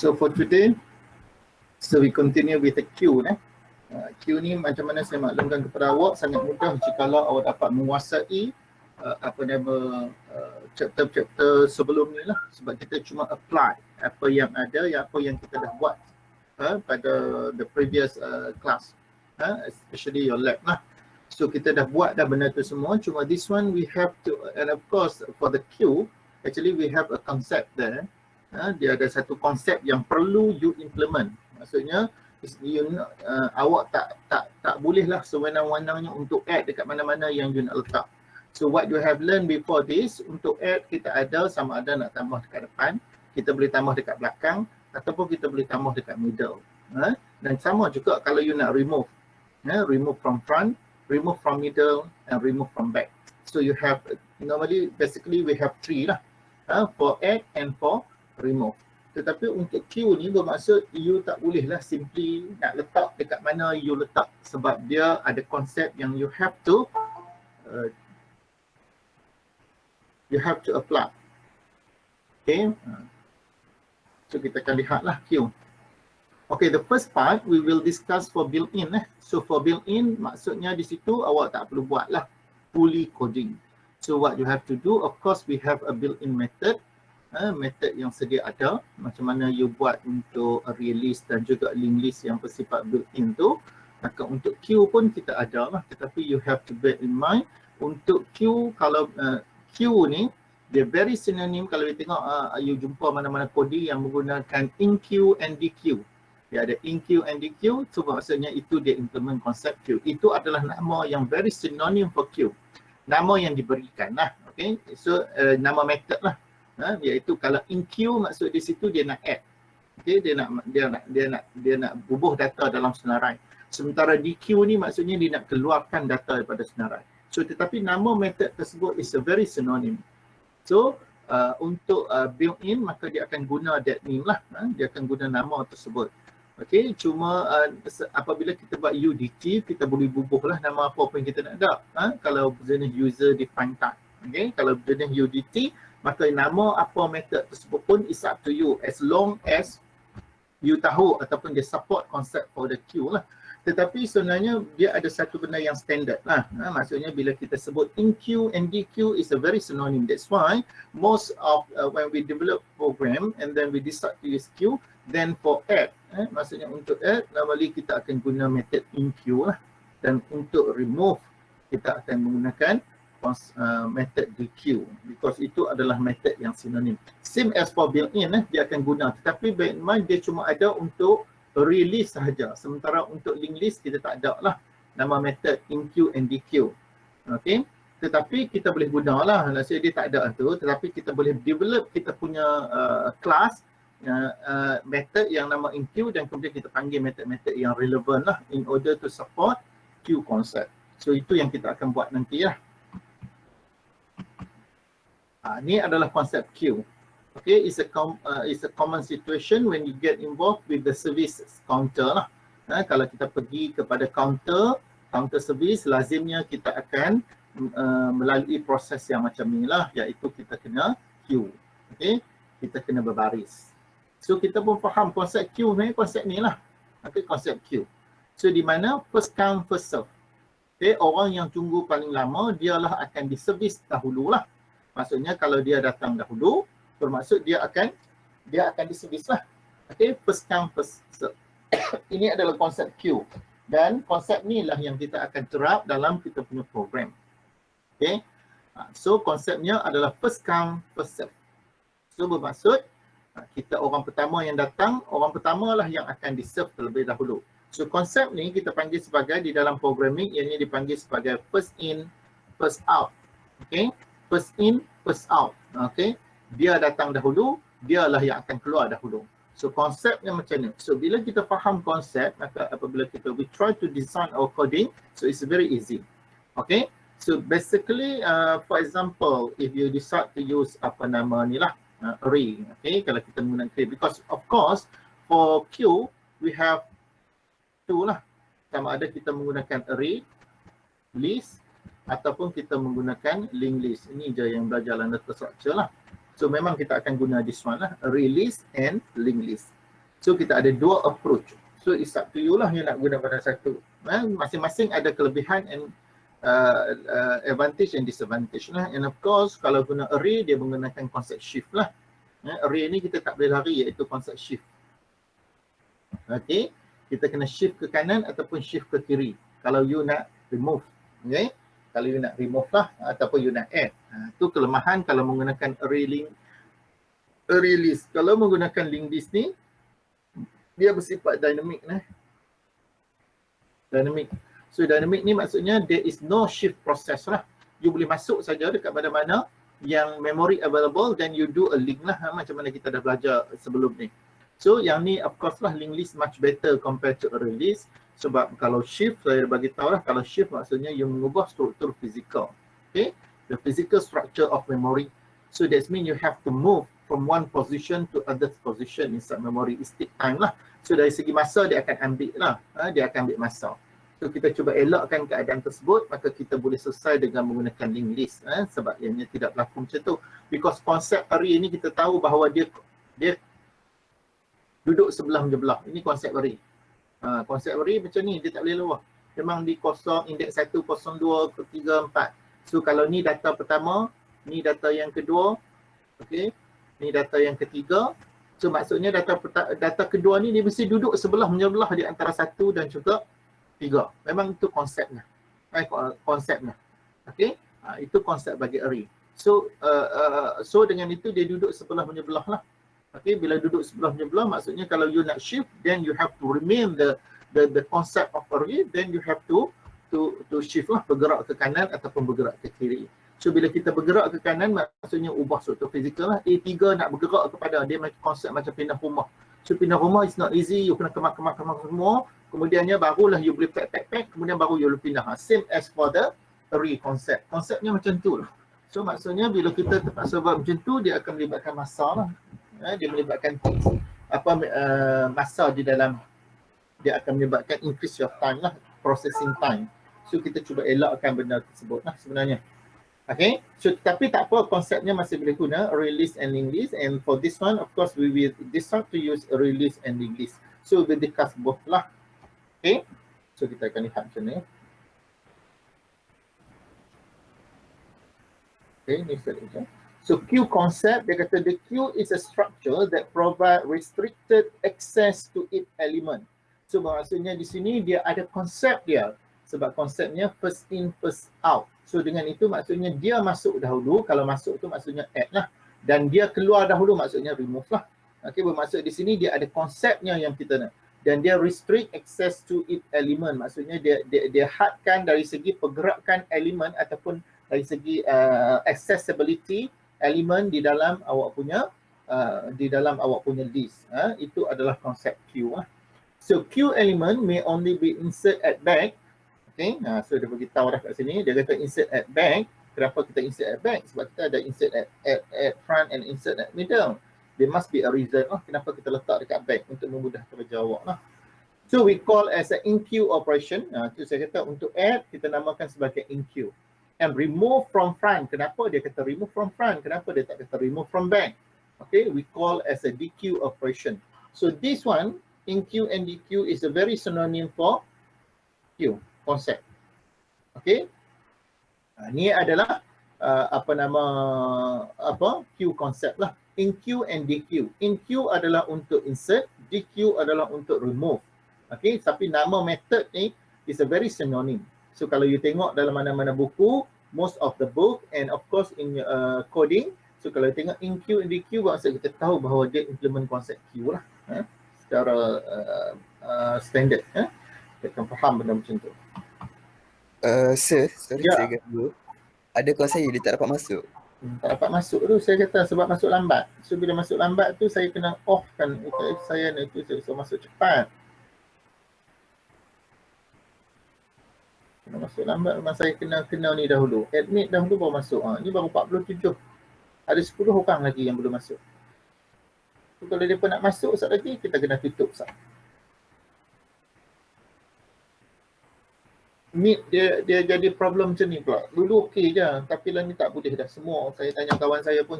So for today, so we continue with the queue. Queue ni macam mana saya maklumkan kepada awak, sangat mudah jikalau awak dapat menguasai chapter-chapter sebelum ni lah, sebab kita cuma apply apa yang ada, apa yang kita dah buat pada the previous class, especially your lab lah. So kita dah buat dah benda tu semua, cuma this one we have to, and of course for the queue, actually we have a concept there. Dia ada satu konsep yang perlu you implement. Maksudnya awak tak bolehlah sewenang-wenangnya untuk add dekat mana-mana yang you nak letak. So what you have learned before this, untuk add kita ada sama ada nak tambah dekat depan, kita boleh tambah dekat belakang, ataupun kita boleh tambah dekat middle. Dan sama juga kalau you nak remove. Remove from front, remove from middle, and remove from back. So you have, normally basically we have three lah, for add and for remove. Tetapi untuk queue ni bermaksud you tak bolehlah simply nak letak dekat mana you letak, sebab dia ada konsep yang you have to apply. Okay, so kita akan lihatlah queue. Okay, the first part we will discuss for built-in. So for built-in maksudnya di situ awak tak perlu buatlah fully coding. So what you have to do, of course we have a built-in method. Method yang sedia ada, macam mana you buat untuk array list dan juga linked list yang bersifat built-in tu. Maka untuk queue pun kita ada lah, tetapi you have to bear in mind untuk queue, kalau queue ni dia very synonym. Kalau you tengok you jumpa mana-mana coding yang menggunakan enqueue and dequeue, dia ada enqueue and dequeue, so maksudnya itu dia implement konsep queue. Itu adalah nama yang very synonym for queue, nama yang diberikan lah. Okay, so nama method lah. Iaitu kalau enqueue maksud di situ dia nak add, okay, dia nak bubuh data dalam senarai. Sementara dequeue ni maksudnya dia nak keluarkan data daripada senarai. So tetapi nama method tersebut is a very synonym. So untuk built-in maka dia akan guna that name lah, dia akan guna nama tersebut. Okay, cuma apabila kita buat UDT, kita boleh bubuh lah nama apa pun yang kita nak ada. Kalau jenis user defined type, okay, kalau jenis UDT maka nama apa method tersebut pun is up to you, as long as you tahu ataupun dia support konsep for the queue lah. Tetapi sebenarnya dia ada satu benda yang standard lah. Maksudnya bila kita sebut enqueue and dequeue is a very synonym. That's why most of when we develop program and then we decide to use queue, then for add, maksudnya untuk add normally kita akan guna method enqueue lah, dan untuk remove kita akan menggunakan method dequeue, because itu adalah method yang synonym. Same as for built-in, dia akan guna, tetapi bear in mind dia cuma ada untuk array list sahaja. Sementara untuk linked list kita tak ada lah nama method enqueue and dequeue. Okay, tetapi kita boleh guna lah, maksudnya dia tak ada tu, tetapi kita boleh develop kita punya class method yang nama enqueue, dan kemudian kita panggil method-method yang relevan lah in order to support queue concept. So itu yang kita akan buat nanti lah. Ini adalah konsep queue. Okay, it's a common situation when you get involved with the service counter lah. Kalau kita pergi kepada counter service, lazimnya kita akan melalui proses yang macam ni lah, iaitu kita kena queue. Okay, kita kena berbaris. So kita pun faham konsep queue ni, konsep ni lah. Okay, konsep queue. So di mana first come first serve. Okay, orang yang tunggu paling lama dialah akan diservis dahulu lah. Maksudnya kalau dia datang dahulu, bermaksud dia akan diservis lah. Okay, first come first serve. Ini adalah konsep queue, dan konsep ni lah yang kita akan terap dalam kita punya program. Okay, so konsepnya adalah first come first serve. So bermaksud kita orang pertama yang datang, orang pertama lah yang akan diserve terlebih dahulu. So konsep ni kita panggil sebagai, di dalam programming ianya dipanggil sebagai first in first out. Okay, first in first out. Okay, dia datang dahulu, dialah yang akan keluar dahulu. So konsepnya macam ni. So bila kita faham konsep, maka apabila we try to design our coding, so it's very easy. Okay, so basically for example, if you decide to use apa nama ni lah, array. Okay, kalau kita menggunakan array, because of course for queue we have two lah, sama ada kita menggunakan array, list, ataupun kita menggunakan linked list. Ini je yang belajar data structure lah. So memang kita akan guna this one lah, array list and linked list. So kita ada dua approach. So it's up to you lah yang nak guna mana satu. Masing-masing ada kelebihan and advantage and disadvantage lah. And of course kalau guna array dia menggunakan konsep shift lah. Array ni kita tak boleh lari iaitu konsep shift. Okay, kita kena shift ke kanan ataupun shift ke kiri kalau you nak remove. Okay, kalau you nak remove lah ataupun you nak add. Itu kelemahan kalau menggunakan array list. Kalau menggunakan linked list ni dia bersifat dynamic lah. Dynamic. So dynamic ni maksudnya there is no shift process lah. You boleh masuk saja dekat mana-mana yang memory available then you do a link lah, macam mana kita dah belajar sebelum ni. So yang ni of course lah linked list much better compared to array list. Sebab kalau shift, saya bagi tahu lah, kalau shift maksudnya you mengubah struktur fizikal. Okay, the physical structure of memory. So that means you have to move from one position to other position inside memory. It take time lah. So dari segi masa dia akan ambil lah, dia akan ambil masa. So kita cuba elakkan keadaan tersebut, maka kita boleh selesai dengan menggunakan linked list. Sebab ianya tidak berlaku macam tu. Because konsep array ni kita tahu bahawa dia duduk sebelah menyebelah. Ini konsep array. Konsep array macam ni, dia tak boleh luar. Memang di kosong, indeks 1, 0, 2, 3, 4. So kalau ni data pertama, ni data yang kedua, okay, ni data yang ketiga. So maksudnya data kedua ni dia mesti duduk sebelah menyebelah di antara 1 dan juga 3. Memang itu konsepnya. Konsepnya. Okay, itu konsep bagi array. So so dengan itu dia duduk sebelah menyebelah lah. Okay, bila duduk sebelah menyebelah maksudnya kalau you nak shift then you have to remain the concept of array, then you have to shift lah, bergerak ke kanan ataupun bergerak ke kiri. So bila kita bergerak ke kanan maksudnya ubah struktur fizikal lah. A3 nak bergerak kepada dia konsep macam pindah rumah. So pindah rumah is not easy, you kena kemas semua, kemudiannya barulah you boleh pack, kemudian baru you boleh pindah. Same as for the array concept. Konsepnya macam tu lah. So maksudnya bila kita terpaksa buat macam tu dia akan melibatkan masa lah. Dia melibatkan masa di dalam, dia akan menyebabkan increase your time lah, processing time. So kita cuba elakkan benda tersebut lah sebenarnya. Okay, so tapi tak apa, konsepnya masih boleh guna array list and linked list, and for this one of course we will decide to use array list and linked list. So we will discuss both lah. Okay, so kita akan lihat macam ni. Okay, ni saja. So queue concept, dia kata the queue is a structure that provide restricted access to its element. So maksudnya di sini dia ada konsep dia. Sebab konsepnya first in first out. So dengan itu maksudnya dia masuk dahulu, kalau masuk tu maksudnya add lah. Dan dia keluar dahulu maksudnya remove lah. Okay, bermaksud di sini dia ada konsepnya yang kita nak. Dan dia restrict access to its element. Maksudnya dia hadkan dari segi pergerakan elemen ataupun dari segi accessibility elemen di dalam awak punya list. Itu adalah konsep queue. So queue element may only be insert at back. Okay, so dia beritahu dah kat sini, dia kata insert at back. Kenapa kita insert at back? Sebab kita ada insert at front and insert at middle. There must be a reason kenapa kita letak dekat back untuk memudahkan kerja awak lah. So we call as an in-queue operation. Itu saya kata untuk add kita namakan sebagai in-queue. And remove from front. Kenapa dia kata remove from front? Kenapa dia tak kata remove from back? Okay, we call as a DQ operation. So this one, in-queue and DQ is a very synonym for queue concept. Okay, ni adalah queue concept lah. In-queue and DQ. In-queue adalah untuk insert, DQ adalah untuk remove. Okay, tapi nama method ni is a very synonym. So kalau you tengok dalam mana-mana buku, most of the book and of course in coding, so kalau you tengok in-queue and DQ, maksud kita tahu bahawa dia implement konsep queue lah. Secara standard. Kita akan faham benda macam tu. Sir, sorry saya ganggu. Ada kawan saya dia tak dapat masuk. Tak dapat masuk tu saya kata sebab masuk lambat. So bila masuk lambat tu saya kena off-kan saya itu saya suruh masuk cepat. Kena masuk lambat memang saya kena ni dahulu. Admit dahulu baru masuk. Ni baru 47. Ada 10 orang lagi yang belum masuk. So, kalau dia pun nak masuk sat lagi kita kena tutup sat. Meet dia jadi problem macam ni pula. Dulu okey je, tapi lah ni tak boleh dah. Semua saya tanya kawan saya pun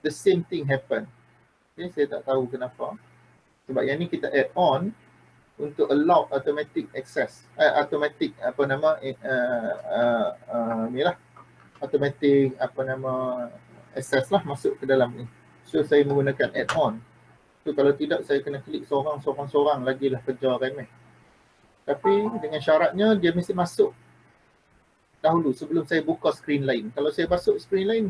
the same thing happen. Okay, saya tak tahu kenapa. Sebab yang ni kita add on untuk allow automatic access, automatic apa nama ni lah, automatic apa nama access lah masuk ke dalam ni. So saya menggunakan add on. So kalau tidak saya kena klik seorang lagi lah kerja remeh. Tapi dengan syaratnya dia mesti masuk dahulu sebelum saya buka screen lain. Kalau saya masuk screen lain,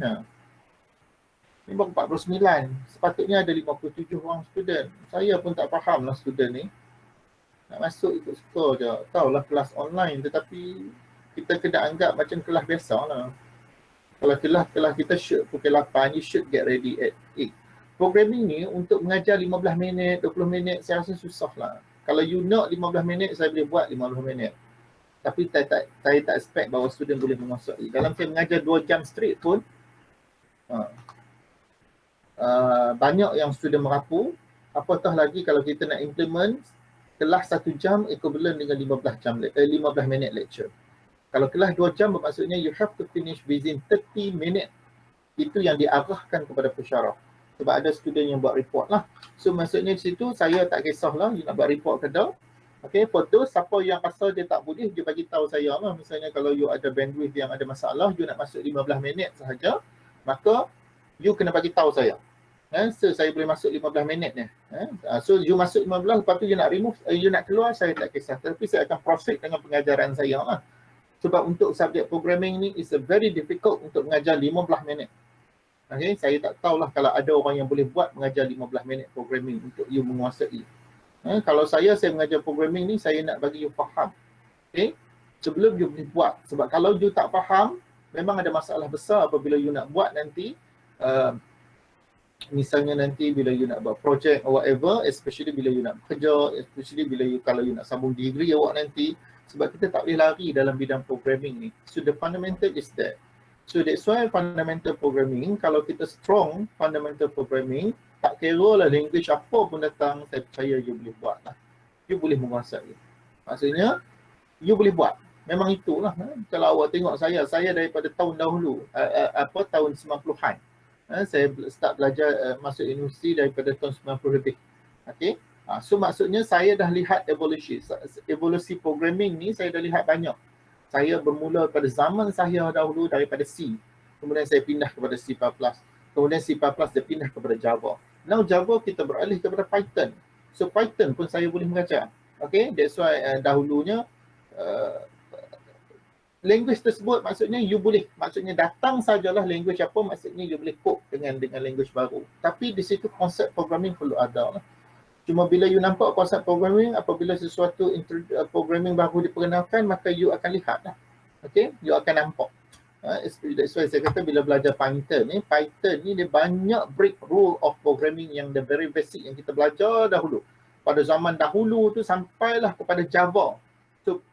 ni baru 49. Sepatutnya ada 57 orang student. Saya pun tak faham lah student ni. Nak masuk ikut suka je. Tahulah kelas online tetapi kita kena anggap macam kelas biasa lah. Kalau kelas kita should pukul 8, you should get ready at 8. Programming ni untuk mengajar 15 minit, 20 minit, saya rasa susah lah. Kalau you nak 15 minit, saya boleh buat 15 minit. Tapi saya tak expect bahawa student boleh menguasai. Dalam saya mengajar 2 jam straight pun, banyak yang student merapu. Apatah lagi kalau kita nak implement kelas 1 jam equivalent dengan 15 minit lecture. Kalau kelas 2 jam bermaksudnya you have to finish within 30 minit. Itu yang diarahkan kepada pensyarah. Sebab ada student yang buat report lah. So maksudnya di situ saya tak kisahlah you nak buat report ke tak. Okay, for those siapa yang rasa dia tak boleh, dia bagi tahu saya lah. Misalnya kalau you ada bandwidth yang ada masalah, you nak masuk 15 minit sahaja, maka you kena bagi tahu saya. So saya boleh masuk 15 minit ni. So you masuk 15, lepas tu you nak remove, you nak keluar, saya tak kisah. Tapi saya akan proceed dengan pengajaran saya lah. Sebab untuk subjek programming ni is a very difficult untuk mengajar 15 minit. Okay, saya tak tahulah kalau ada orang yang boleh buat mengajar 15 minit programming untuk you menguasai. Kalau saya mengajar programming ni, saya nak bagi you faham. Okay, sebelum you boleh buat. Sebab kalau you tak faham, memang ada masalah besar apabila you nak buat nanti. Misalnya nanti bila you nak buat project or whatever, especially bila you nak bekerja, especially bila you kalau you nak sambung degree awak nanti. Sebab kita tak boleh lari dalam bidang programming ni. So the fundamental is that. So that's why fundamental programming, kalau kita strong fundamental programming, tak kira lah language apa pun datang, saya percaya you boleh buat lah. You boleh menguasai. Maksudnya, you boleh buat. Memang itulah. Kalau awak tengok saya daripada tahun dahulu, tahun 90-an. Saya start belajar masuk universiti daripada tahun 90 lebih. Okay? So maksudnya saya dah lihat evolusi programming ni, saya dah lihat banyak. Saya bermula pada zaman saya dahulu daripada C. Kemudian saya pindah kepada C++. Kemudian C++ dia pindah kepada Java. Now Java kita beralih kepada Python. So Python pun saya boleh mengajar. Okay, that's why dahulunya language tersebut maksudnya you boleh. Maksudnya datang sajalah language apa, maksudnya you boleh cope dengan language baru. Tapi di situ konsep programming perlu ada lah. Cuma bila you nampak konsep programming, apabila sesuatu programming baru diperkenalkan, maka you akan lihat lah. Okay, you akan nampak. That's why saya kata bila belajar Python ni dia banyak break rule of programming yang the very basic yang kita belajar dahulu. Pada zaman dahulu tu sampailah kepada Java. So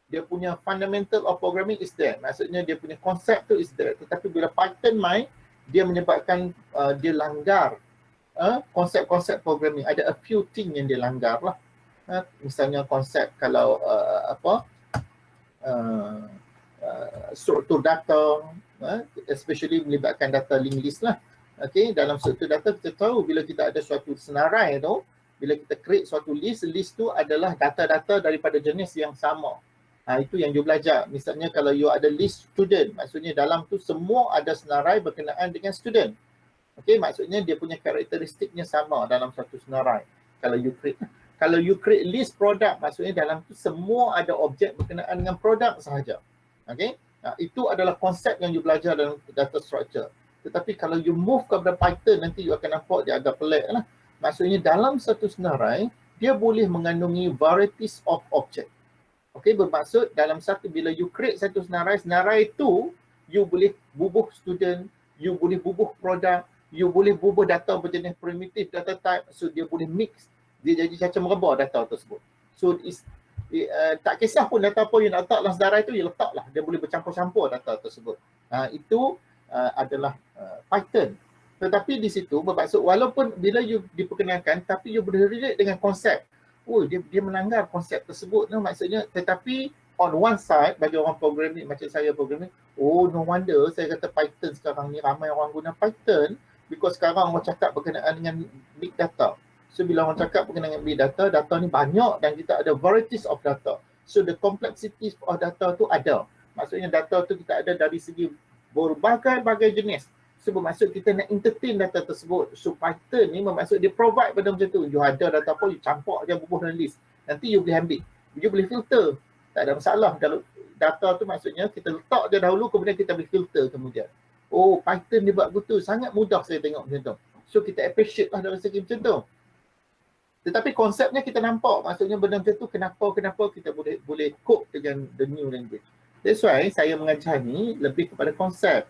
dia punya fundamental of programming is there. Maksudnya dia punya konsep tu is there. Tetapi bila Python main, dia menyebabkan dia langgar konsep-konsep programming. Ada a few thing yang dia langgar lah. Misalnya konsep kalau struktur data, especially melibatkan data linked list lah. Okay, dalam struktur data kita tahu bila kita ada suatu senarai tu, bila kita create suatu list tu adalah data-data daripada jenis yang sama. Itu yang you belajar. Misalnya kalau you ada list student, maksudnya dalam tu semua ada senarai berkenaan dengan student. Okay, maksudnya dia punya karakteristiknya sama dalam satu senarai. Kalau you create list produk, maksudnya dalam tu semua ada objek berkenaan dengan produk sahaja. Okay, itu adalah konsep yang you belajar dalam data structure. Tetapi kalau you move kepada Python, nanti you akan nampak dia agak pelik lah. Maksudnya dalam satu senarai, dia boleh mengandungi varieties of object. Okay, bermaksud dalam satu, bila you create satu senarai tu, you boleh bubuh student, you boleh bubuh produk, you boleh bubuh data berjenis primitive data type. So dia boleh mix, dia jadi macam merebah data tersebut. So tak kisah pun data apa you nak letak dalam senarai tu, you letaklah. Dia boleh bercampur-campur data tersebut. Itu adalah Python. Tetapi di situ bermaksud walaupun bila you diperkenalkan, tapi you boleh relate dengan konsep. Dia melanggar konsep tersebut. Maksudnya, tetapi on one side, bagi orang programming macam saya programming, no wonder saya kata Python sekarang ni ramai orang guna Python, because sekarang orang cakap berkenaan dengan big data. So bila orang cakap berkenaan ambil data, data ni banyak dan kita ada varieties of data. So the complexities of data tu ada. Maksudnya data tu kita ada dari segi berbagai-bagai jenis. So bermaksud kita nak entertain data tersebut. So Python ni bermaksud dia provide pada macam tu. You ada data apa, you campak je bubuh dalam list. Nanti you boleh ambil. You boleh filter. Tak ada masalah. Kalau data tu maksudnya kita letak je dahulu kemudian kita boleh filter kemudian. Oh, Python dia buat begitu. Sangat mudah saya tengok macam tu. So kita appreciate lah dari segi macam tu. Tetapi konsepnya kita nampak. Maksudnya benda macam tu kenapa kita boleh cope dengan the new language. That's why saya mengajar ni lebih kepada konsep.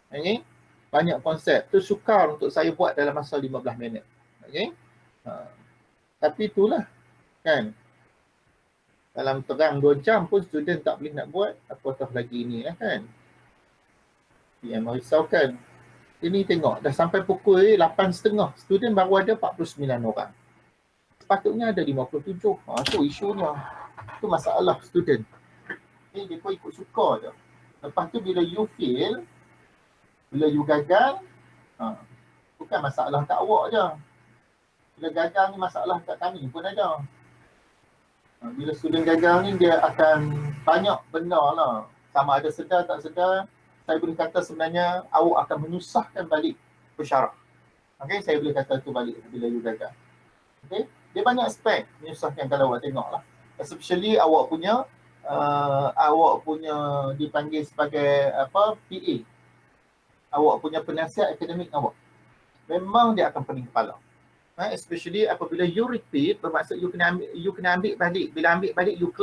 Okay? Banyak konsep. Tu sukar untuk saya buat dalam masa 15 minit. Okay? Tapi itulah. Kan? Dalam terang 2 jam pun student tak boleh nak buat. Apatah lagi ni lah kan. Yang merisaukan. Ini tengok. Dah sampai pukul 8.30. Student baru ada 49 orang. Sepatutnya ada 57. Tu isunya. Tu masalah student. Dia pun ikut suka je. Lepas tu bila you fail, bila you gagal, bukan masalah kat awak je. Bila gagal ni masalah kat kami pun ada. Bila student gagal ni dia akan banyak benda lah. Sama ada sedar tak sedar, saya boleh kata sebenarnya awak akan menyusahkan balik pensyarah. Okay, saya boleh kata tu balik bila you gagal. Okay. Dia banyak aspek menyusahkan kalau awak tengok lah. Especially awak punya dipanggil sebagai apa, PA. Awak punya penasihat akademik awak. Memang dia akan pening kepala. Especially apabila you repeat, bermaksud you kena ambil balik. Bila ambil balik you